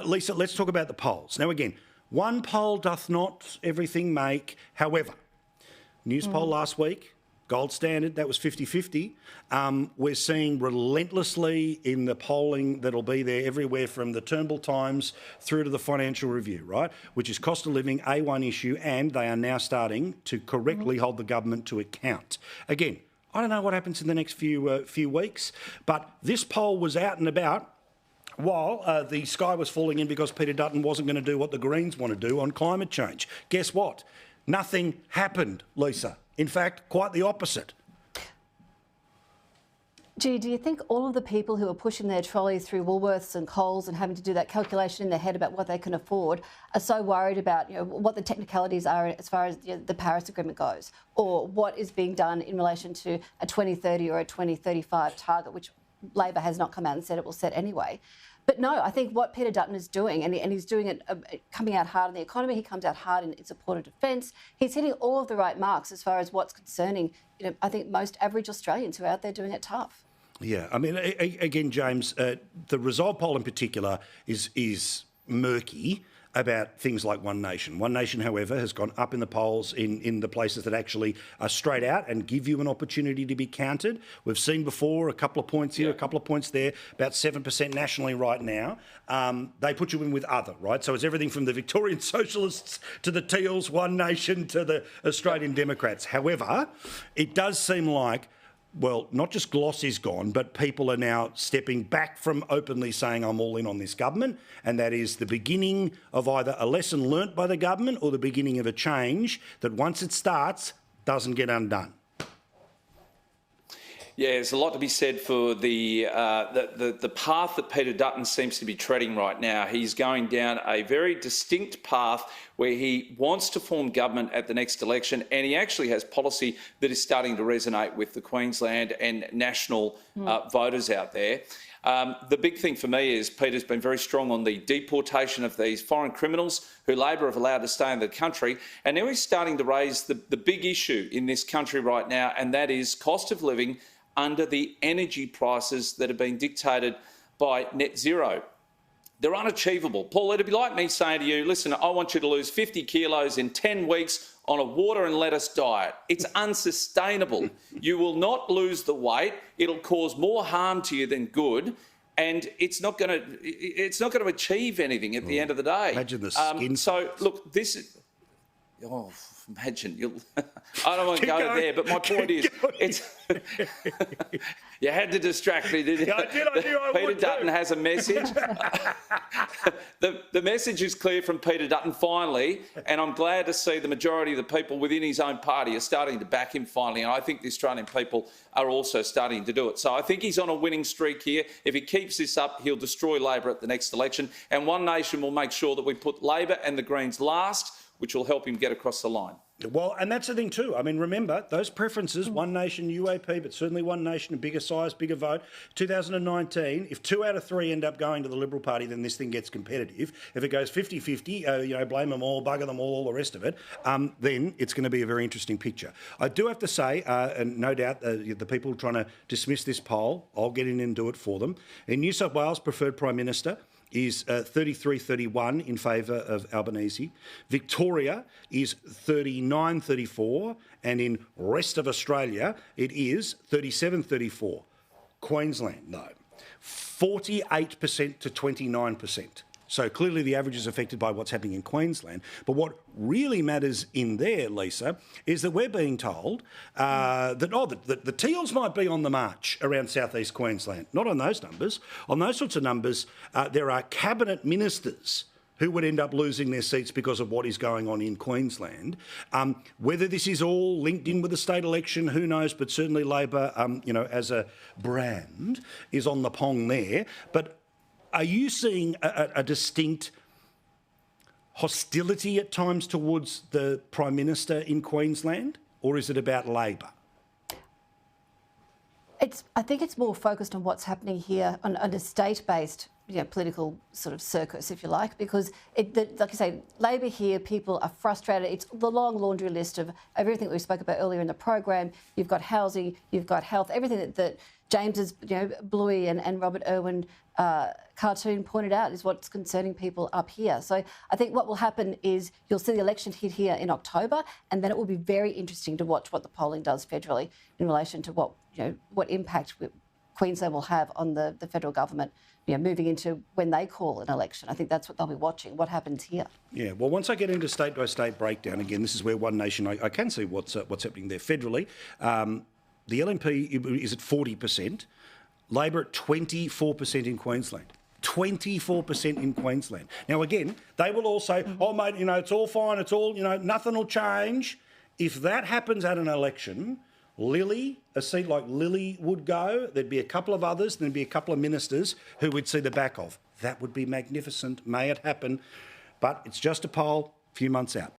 Lisa, let's talk about the polls. Now, again, one poll doth not everything make. However, news poll last week, gold standard, that was 50-50. We're seeing relentlessly in the polling that'll be there everywhere from the Turnbull Times through to the Financial Review, right, which is cost of living, A1 issue, and they are now starting to correctly hold the government to account. Again, I don't know what happens in the next few weeks, but this poll was out and about while the sky was falling in because Peter Dutton wasn't going to do what the Greens want to do on climate change. Guess what? Nothing happened, Lisa. In fact, quite the opposite. Gee, do you think all of the people who are pushing their trolleys through Woolworths and Coles and having to do that calculation in their head about what they can afford are so worried about, what the technicalities are as far as the Paris Agreement goes, or what is being done in relation to a 2030 or a 2035 target, which Labor has not come out and said it will set anyway? But no, I think what Peter Dutton is doing, and he's doing it, coming out hard on the economy, he comes out hard in support of defence. He's hitting all of the right marks as far as what's concerning, I think, most average Australians who are out there doing it tough. Yeah, I mean, again, James, the Resolve poll in particular is murky about things like One Nation. One Nation, however, has gone up in the polls in the places that actually are straight out and give you an opportunity to be counted. We've seen before a couple of points here, a couple of points there, about 7% nationally right now. They put you in with other, right? So it's everything from the Victorian Socialists to the Teals, One Nation to the Australian Democrats. However, it does seem like, well, not just gloss is gone, but people are now stepping back from openly saying I'm all in on this government, and that is the beginning of either a lesson learnt by the government or the beginning of a change that once it starts, doesn't get undone. Yeah, there's a lot to be said for the path that Peter Dutton seems to be treading right now. He's going down a very distinct path where he wants to form government at the next election, and he actually has policy that is starting to resonate with the Queensland and national voters out there. The big thing for me is Peter's been very strong on the deportation of these foreign criminals who Labor have allowed to stay in the country, and now he's starting to raise the big issue in this country right now, and that is cost of living under the energy prices that have been dictated by net zero. They're unachievable. Paul, it'd be like me saying to you, listen, I want you to lose 50 kilos in 10 weeks on a water and lettuce diet. It's unsustainable. You will not lose the weight. It'll cause more harm to you than good. And it's not going to achieve anything at the end of the day. Imagine the skin. So, look, this is... Oh, imagine. I don't want to go there, but my point is, you had to distract me, didn't you? I did. I knew I would. Peter Dutton has a message. The message is clear from Peter Dutton finally, and I'm glad to see the majority of the people within his own party are starting to back him finally, and I think the Australian people are also starting to do it. So I think he's on a winning streak here. If he keeps this up, he'll destroy Labor at the next election, and One Nation will make sure that we put Labor and the Greens last, which will help him get across the line. Well, and that's the thing too. I mean, remember, those preferences, One Nation, UAP, but certainly One Nation, a bigger size, bigger vote. 2019, if 2 out of 3 end up going to the Liberal Party, then this thing gets competitive. If it goes 50-50, blame them all, bugger them all the rest of it, then it's going to be a very interesting picture. I do have to say, and no doubt the people trying to dismiss this poll, I'll get in and do it for them. In New South Wales, preferred Prime Minister is 33-31 in favour of Albanese. Victoria is 39-34, and in rest of Australia, it is 37-34. Queensland, though, 48% to 29%. So clearly the average is affected by what's happening in Queensland. But what really matters in there, Lisa, is that we're being told that the Teals might be on the march around southeast Queensland. Not on those numbers. On those sorts of numbers, there are cabinet ministers who would end up losing their seats because of what is going on in Queensland. Whether this is all linked in with the state election, who knows, but certainly Labor, as a brand, is on the pong there. But are you seeing a distinct hostility at times towards the Prime Minister in Queensland, or is it about Labor? I think it's more focused on what's happening here on a state-based political sort of circus, if you like, because, like I say, Labor here, people are frustrated. It's the long laundry list of everything we spoke about earlier in the program. You've got housing, you've got health, everything that James's Bluey and Robert Irwin cartoon pointed out is what's concerning people up here. So I think what will happen is you'll see the election hit here in October, and then it will be very interesting to watch what the polling does federally in relation to what impact Queensland will have on the federal government, moving into when they call an election. I think that's what they'll be watching, what happens here. Yeah, well, once I get into state-by-state breakdown, again, this is where One Nation, I can see what's happening there federally. The LNP is at 40%, Labor at 24% in Queensland. 24% in Queensland. Now, again, they will all say, oh, mate, it's all fine, it's all, nothing will change. If that happens at an election, a seat like Lily would go, there'd be a couple of others, there'd be a couple of ministers who we'd see the back of. That would be magnificent. May it happen. But it's just a poll, a few months out.